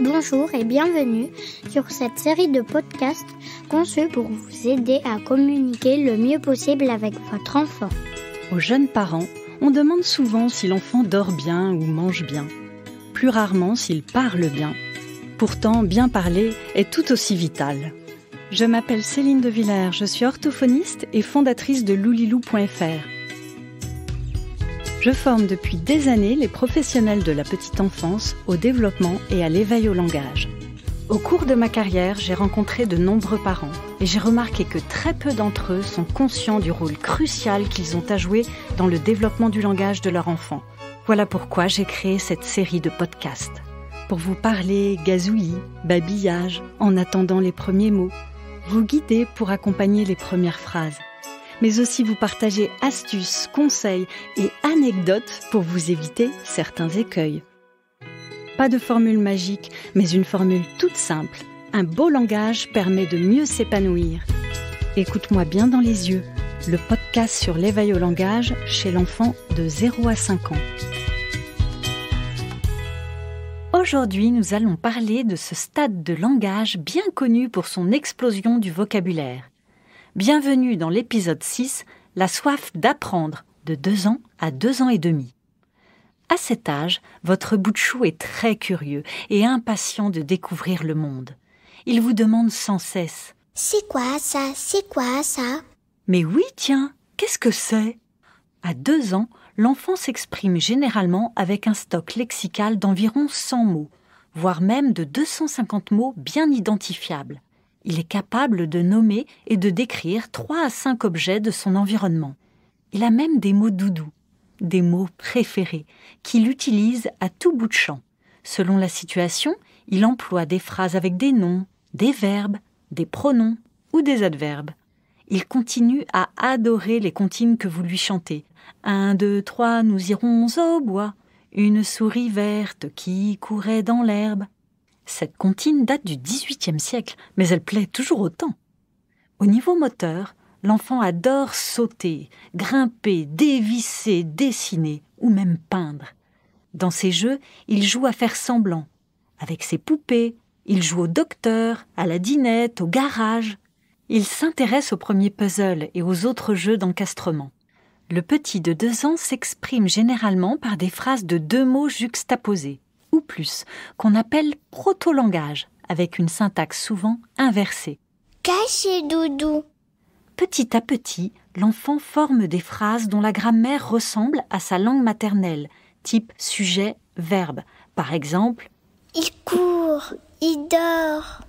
Bonjour et bienvenue sur cette série de podcasts conçus pour vous aider à communiquer le mieux possible avec votre enfant. Aux jeunes parents, on demande souvent si l'enfant dort bien ou mange bien. Plus rarement s'il parle bien. Pourtant, bien parler est tout aussi vital. Je m'appelle Céline de Villers, je suis orthophoniste et fondatrice de loulilou.fr. Je forme depuis des années les professionnels de la petite enfance au développement et à l'éveil au langage. Au cours de ma carrière, j'ai rencontré de nombreux parents et j'ai remarqué que très peu d'entre eux sont conscients du rôle crucial qu'ils ont à jouer dans le développement du langage de leur enfant. Voilà pourquoi j'ai créé cette série de podcasts. Pour vous parler gazouillis, babillage, en attendant les premiers mots, vous guider pour accompagner les premières phrases, mais aussi vous partager astuces, conseils et anecdotes pour vous éviter certains écueils. Pas de formule magique, mais une formule toute simple. Un beau langage permet de mieux s'épanouir. Écoute-moi bien dans les yeux, le podcast sur l'éveil au langage chez l'enfant de 0 à 5 ans. Aujourd'hui, nous allons parler de ce stade de langage bien connu pour son explosion du vocabulaire. Bienvenue dans l'épisode 6, la soif d'apprendre, de 2 ans à 2 ans et demi. À cet âge, votre bout de chou est très curieux et impatient de découvrir le monde. Il vous demande sans cesse « C'est quoi ça ? C'est quoi ça ?» Mais oui, tiens, qu'est-ce que c'est ? À 2 ans, l'enfant s'exprime généralement avec un stock lexical d'environ 100 mots, voire même de 250 mots bien identifiables. Il est capable de nommer et de décrire 3 à 5 objets de son environnement. Il a même des mots doudous, des mots préférés, qu'il utilise à tout bout de champ. Selon la situation, il emploie des phrases avec des noms, des verbes, des pronoms ou des adverbes. Il continue à adorer les comptines que vous lui chantez. 1, 2, 3, nous irons au bois. Une souris verte qui courait dans l'herbe. Cette comptine date du XVIIIe siècle, mais elle plaît toujours autant. Au niveau moteur, l'enfant adore sauter, grimper, dévisser, dessiner ou même peindre. Dans ses jeux, il joue à faire semblant. Avec ses poupées, il joue au docteur, à la dinette, au garage. Il s'intéresse aux premiers puzzles et aux autres jeux d'encastrement. Le petit de 2 ans s'exprime généralement par des phrases de 2 mots juxtaposés, ou plus, qu'on appelle proto-langage, avec une syntaxe souvent inversée. Caché doudou. Petit à petit, l'enfant forme des phrases dont la grammaire ressemble à sa langue maternelle, type sujet, verbe. Par exemple, « Il court, il dort ».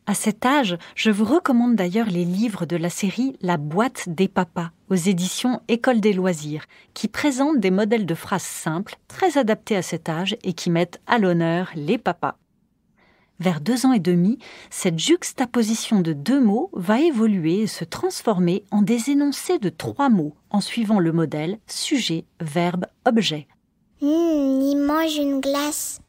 À cet âge, je vous recommande d'ailleurs les livres de la série La boîte des papas, aux éditions École des loisirs, qui présentent des modèles de phrases simples, très adaptés à cet âge et qui mettent à l'honneur les papas. Vers 2 ans et demi, cette juxtaposition de 2 mots va évoluer et se transformer en des énoncés de 3 mots, en suivant le modèle sujet, verbe, objet. Il mange une glace.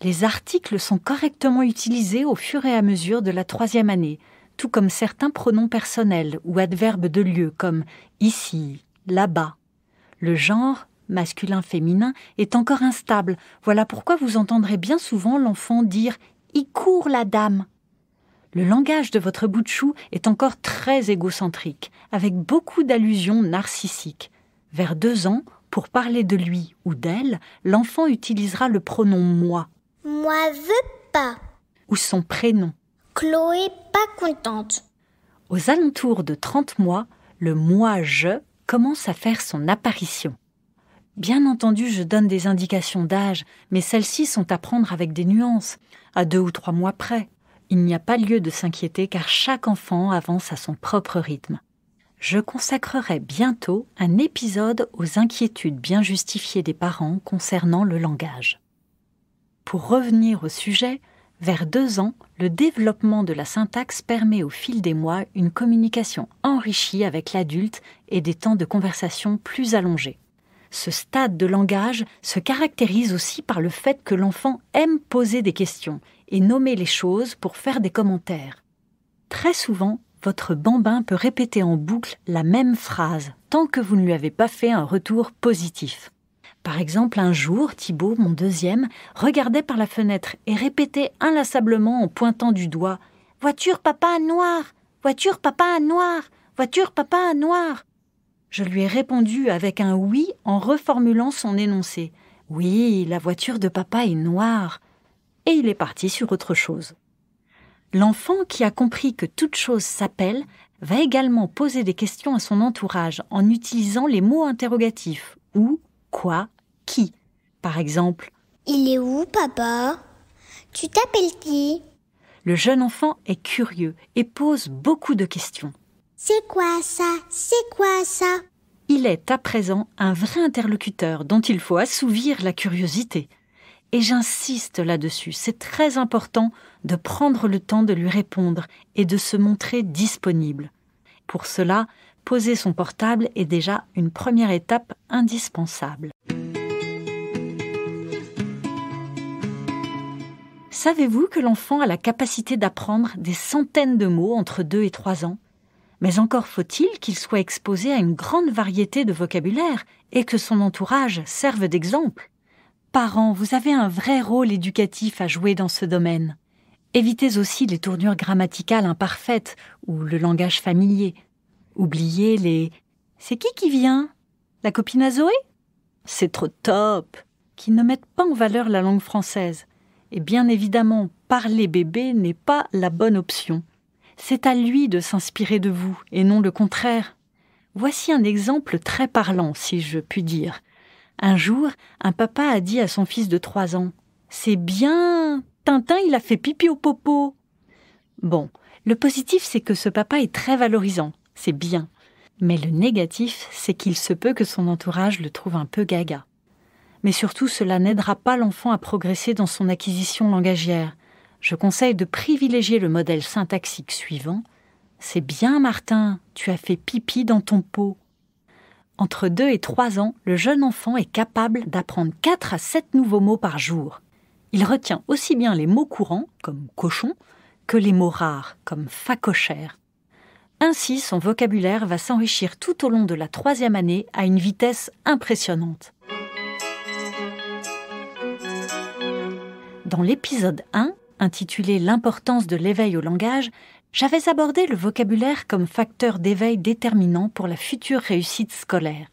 Les articles sont correctement utilisés au fur et à mesure de la 3e année, tout comme certains pronoms personnels ou adverbes de lieu comme ici, là-bas. Le genre, masculin-féminin, est encore instable. Voilà pourquoi vous entendrez bien souvent l'enfant dire « il court la dame ». Le langage de votre bout de chou est encore très égocentrique, avec beaucoup d'allusions narcissiques. Vers 2 ans, pour parler de lui ou d'elle, l'enfant utilisera le pronom « moi ». Moi veux pas. Ou son prénom. Chloé pas contente. Aux alentours de 30 mois, le « moi-je » commence à faire son apparition. Bien entendu, je donne des indications d'âge, mais celles-ci sont à prendre avec des nuances, à 2 ou 3 mois près. Il n'y a pas lieu de s'inquiéter car chaque enfant avance à son propre rythme. Je consacrerai bientôt un épisode aux inquiétudes bien justifiées des parents concernant le langage. Pour revenir au sujet, vers 2 ans, le développement de la syntaxe permet au fil des mois une communication enrichie avec l'adulte et des temps de conversation plus allongés. Ce stade de langage se caractérise aussi par le fait que l'enfant aime poser des questions et nommer les choses pour faire des commentaires. Très souvent, votre bambin peut répéter en boucle la même phrase tant que vous ne lui avez pas fait un retour positif. Par exemple, un jour, Thibaut, mon deuxième, regardait par la fenêtre et répétait inlassablement en pointant du doigt « Voiture, papa, noir ! Voiture, papa, noir ! Voiture, papa, noir !» Je lui ai répondu avec un oui en reformulant son énoncé. « Oui, la voiture de papa est noire. » Et il est parti sur autre chose. L'enfant qui a compris que toute chose s'appelle va également poser des questions à son entourage en utilisant les mots interrogatifs « où », « quoi », « qui ». Par exemple, « Il est où, papa ? Tu t'appelles qui ?» Le jeune enfant est curieux et pose beaucoup de questions. « C'est quoi ça ? C'est quoi ça ?» Il est à présent un vrai interlocuteur dont il faut assouvir la curiosité. Et j'insiste là-dessus, c'est très important de prendre le temps de lui répondre et de se montrer disponible. Pour cela, poser son portable est déjà une première étape indispensable. Savez-vous que l'enfant a la capacité d'apprendre des centaines de mots entre 2 et 3 ans ? Mais encore faut-il qu'il soit exposé à une grande variété de vocabulaire et que son entourage serve d'exemple. Parents, vous avez un vrai rôle éducatif à jouer dans ce domaine. Évitez aussi les tournures grammaticales imparfaites ou le langage familier. Oubliez les « c'est qui vient ? La copine à Zoé ?» C'est trop top, qui ne mettent pas en valeur la langue française. Et bien évidemment, parler bébé n'est pas la bonne option. C'est à lui de s'inspirer de vous, et non le contraire. Voici un exemple très parlant, si je puis dire. Un jour, un papa a dit à son fils de 3 ans « C'est bien, Tintin, il a fait pipi au popo !» Bon, le positif, c'est que ce papa est très valorisant, c'est bien. Mais le négatif, c'est qu'il se peut que son entourage le trouve un peu gaga. Mais surtout, cela n'aidera pas l'enfant à progresser dans son acquisition langagière. Je conseille de privilégier le modèle syntaxique suivant. « C'est bien, Martin, tu as fait pipi dans ton pot. » Entre 2 et 3 ans, le jeune enfant est capable d'apprendre 4 à 7 nouveaux mots par jour. Il retient aussi bien les mots courants, comme cochon, que les mots rares, comme facochère. Ainsi, son vocabulaire va s'enrichir tout au long de la 3e année à une vitesse impressionnante. Dans l'épisode 1, intitulé « L'importance de l'éveil au langage », j'avais abordé le vocabulaire comme facteur d'éveil déterminant pour la future réussite scolaire.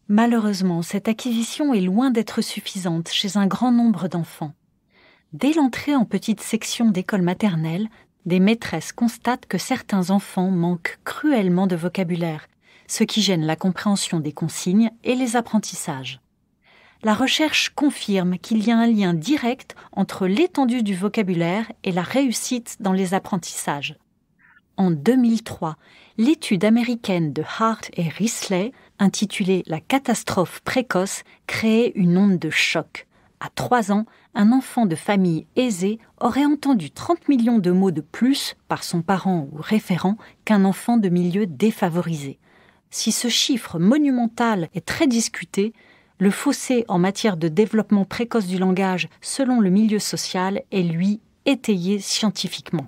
Malheureusement, cette acquisition est loin d'être suffisante chez un grand nombre d'enfants. Dès l'entrée en petite section d'école maternelle, des maîtresses constatent que certains enfants manquent cruellement de vocabulaire, ce qui gêne la compréhension des consignes et les apprentissages. La recherche confirme qu'il y a un lien direct entre l'étendue du vocabulaire et la réussite dans les apprentissages. En 2003, l'étude américaine de Hart et Risley, intitulée « La catastrophe précoce », créait une onde de choc. À 3 ans, un enfant de famille aisée aurait entendu 30 millions de mots de plus par son parent ou référent qu'un enfant de milieu défavorisé. Si ce chiffre monumental est très discuté, le fossé en matière de développement précoce du langage selon le milieu social est, lui, étayé scientifiquement.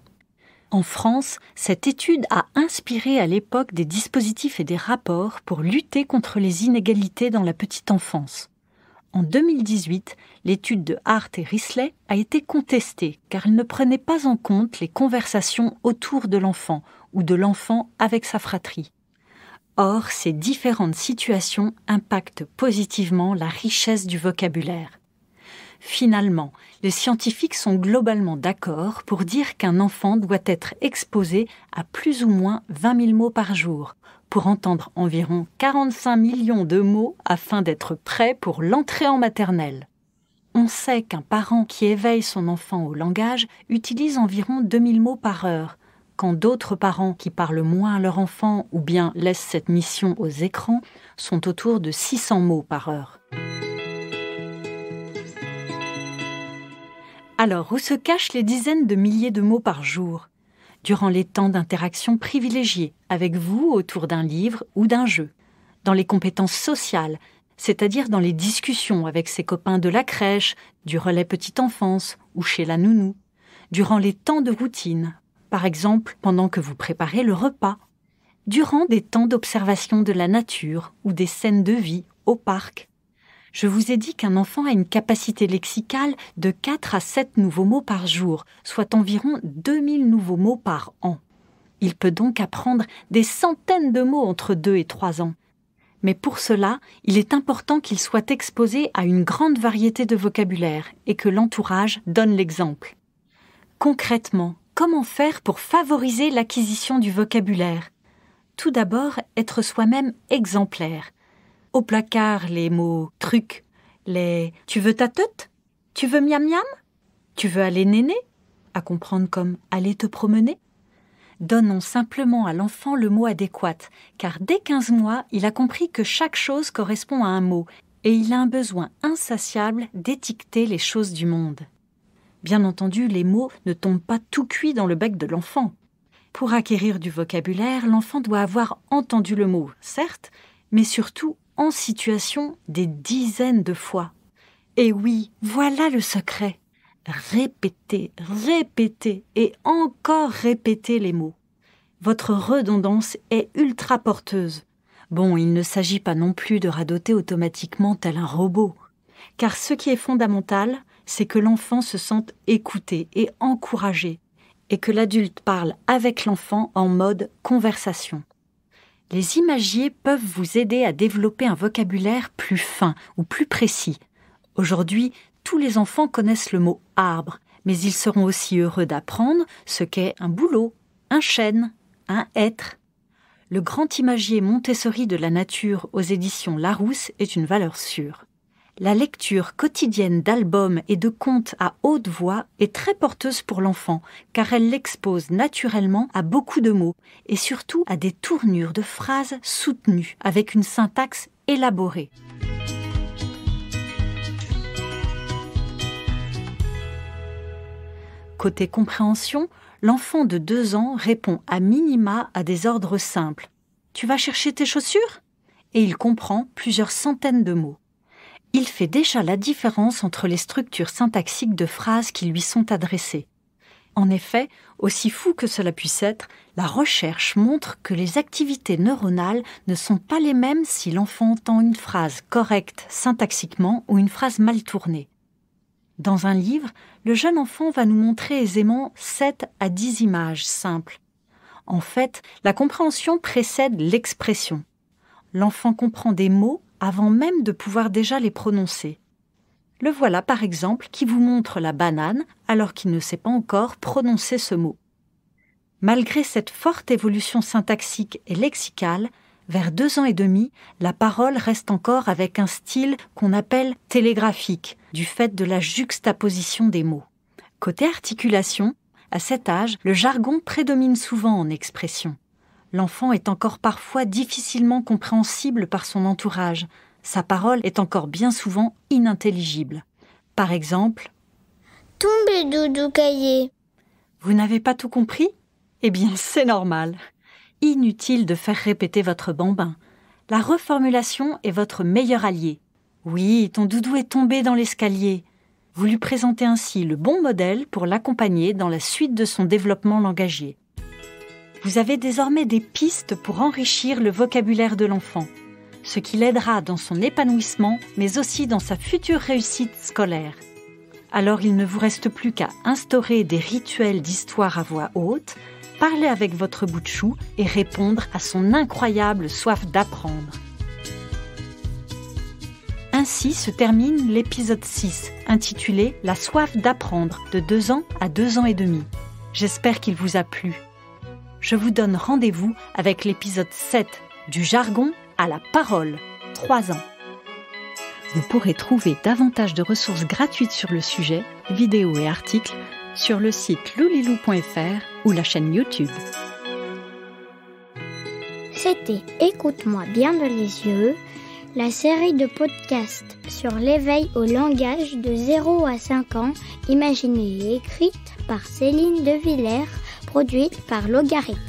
En France, cette étude a inspiré à l'époque des dispositifs et des rapports pour lutter contre les inégalités dans la petite enfance. En 2018, l'étude de Hart et Risley a été contestée car elle ne prenait pas en compte les conversations autour de l'enfant ou de l'enfant avec sa fratrie. Or, ces différentes situations impactent positivement la richesse du vocabulaire. Finalement, les scientifiques sont globalement d'accord pour dire qu'un enfant doit être exposé à plus ou moins 20 000 mots par jour, pour entendre environ 45 millions de mots afin d'être prêt pour l'entrée en maternelle. On sait qu'un parent qui éveille son enfant au langage utilise environ 2000 mots par heure, quand d'autres parents qui parlent moins à leur enfant ou bien laissent cette mission aux écrans sont autour de 600 mots par heure. Alors, où se cachent les dizaines de milliers de mots par jour ? Durant les temps d'interaction privilégiés avec vous autour d'un livre ou d'un jeu, dans les compétences sociales, c'est-à-dire dans les discussions avec ses copains de la crèche, du relais petite enfance ou chez la nounou, durant les temps de routine, par exemple pendant que vous préparez le repas, durant des temps d'observation de la nature ou des scènes de vie au parc. Je vous ai dit qu'un enfant a une capacité lexicale de 4 à 7 nouveaux mots par jour, soit environ 2000 nouveaux mots par an. Il peut donc apprendre des centaines de mots entre 2 et 3 ans. Mais pour cela, il est important qu'il soit exposé à une grande variété de vocabulaire et que l'entourage donne l'exemple. Concrètement, comment faire pour favoriser l'acquisition du vocabulaire ? Tout d'abord, être soi-même exemplaire. Au placard, les mots « truc », les « tu veux ta teute ?»« tu veux miam miam ?»« tu veux aller néné ?» à comprendre comme « aller te promener ?» Donnons simplement à l'enfant le mot adéquat, car dès 15 mois, il a compris que chaque chose correspond à un mot et il a un besoin insatiable d'étiqueter les choses du monde. Bien entendu, les mots ne tombent pas tout cuits dans le bec de l'enfant. Pour acquérir du vocabulaire, l'enfant doit avoir entendu le mot, certes, mais surtout en situation des dizaines de fois. Et oui, voilà le secret. Répétez, répétez et encore répétez les mots. Votre redondance est ultra porteuse. Bon, il ne s'agit pas non plus de radoter automatiquement tel un robot. Car ce qui est fondamental, c'est que l'enfant se sente écouté et encouragé, et que l'adulte parle avec l'enfant en mode conversation. Les imagiers peuvent vous aider à développer un vocabulaire plus fin ou plus précis. Aujourd'hui, tous les enfants connaissent le mot « arbre », mais ils seront aussi heureux d'apprendre ce qu'est un bouleau, un chêne, un hêtre. Le grand imagier Montessori de la nature aux éditions Larousse est une valeur sûre. La lecture quotidienne d'albums et de contes à haute voix est très porteuse pour l'enfant, car elle l'expose naturellement à beaucoup de mots et surtout à des tournures de phrases soutenues avec une syntaxe élaborée. Côté compréhension, l'enfant de 2 ans répond à minima à des ordres simples. « Tu vas chercher tes chaussures ?» Et il comprend plusieurs centaines de mots. Il fait déjà la différence entre les structures syntaxiques de phrases qui lui sont adressées. En effet, aussi fou que cela puisse être, la recherche montre que les activités neuronales ne sont pas les mêmes si l'enfant entend une phrase correcte syntaxiquement ou une phrase mal tournée. Dans un livre, le jeune enfant va nous montrer aisément 7 à 10 images simples. En fait, la compréhension précède l'expression. L'enfant comprend des mots avant même de pouvoir déjà les prononcer. Le voilà par exemple qui vous montre la banane alors qu'il ne sait pas encore prononcer ce mot. Malgré cette forte évolution syntaxique et lexicale, vers 2 ans et demi, la parole reste encore avec un style qu'on appelle télégraphique, du fait de la juxtaposition des mots. Côté articulation, à cet âge, le jargon prédomine souvent en expression. L'enfant est encore parfois difficilement compréhensible par son entourage. Sa parole est encore bien souvent inintelligible. Par exemple, « Tombez, doudou cahier !» Vous n'avez pas tout compris ? Eh bien, c'est normal. Inutile de faire répéter votre bambin. La reformulation est votre meilleur allié. Oui, ton doudou est tombé dans l'escalier. Vous lui présentez ainsi le bon modèle pour l'accompagner dans la suite de son développement langagier. Vous avez désormais des pistes pour enrichir le vocabulaire de l'enfant, ce qui l'aidera dans son épanouissement, mais aussi dans sa future réussite scolaire. Alors il ne vous reste plus qu'à instaurer des rituels d'histoire à voix haute, parler avec votre bout de chou et répondre à son incroyable soif d'apprendre. Ainsi se termine l'épisode 6, intitulé « La soif d'apprendre de 2 ans à 2 ans et demi ». J'espère qu'il vous a plu. Je vous donne rendez-vous avec l'épisode 7, du jargon à la parole, 3 ans. Vous pourrez trouver davantage de ressources gratuites sur le sujet, vidéos et articles, sur le site loulilou.fr ou la chaîne YouTube. C'était Écoute-moi bien dans les yeux, la série de podcasts sur l'éveil au langage de 0 à 5 ans, imaginée et écrite par Céline De Villers, produite par Logarithme.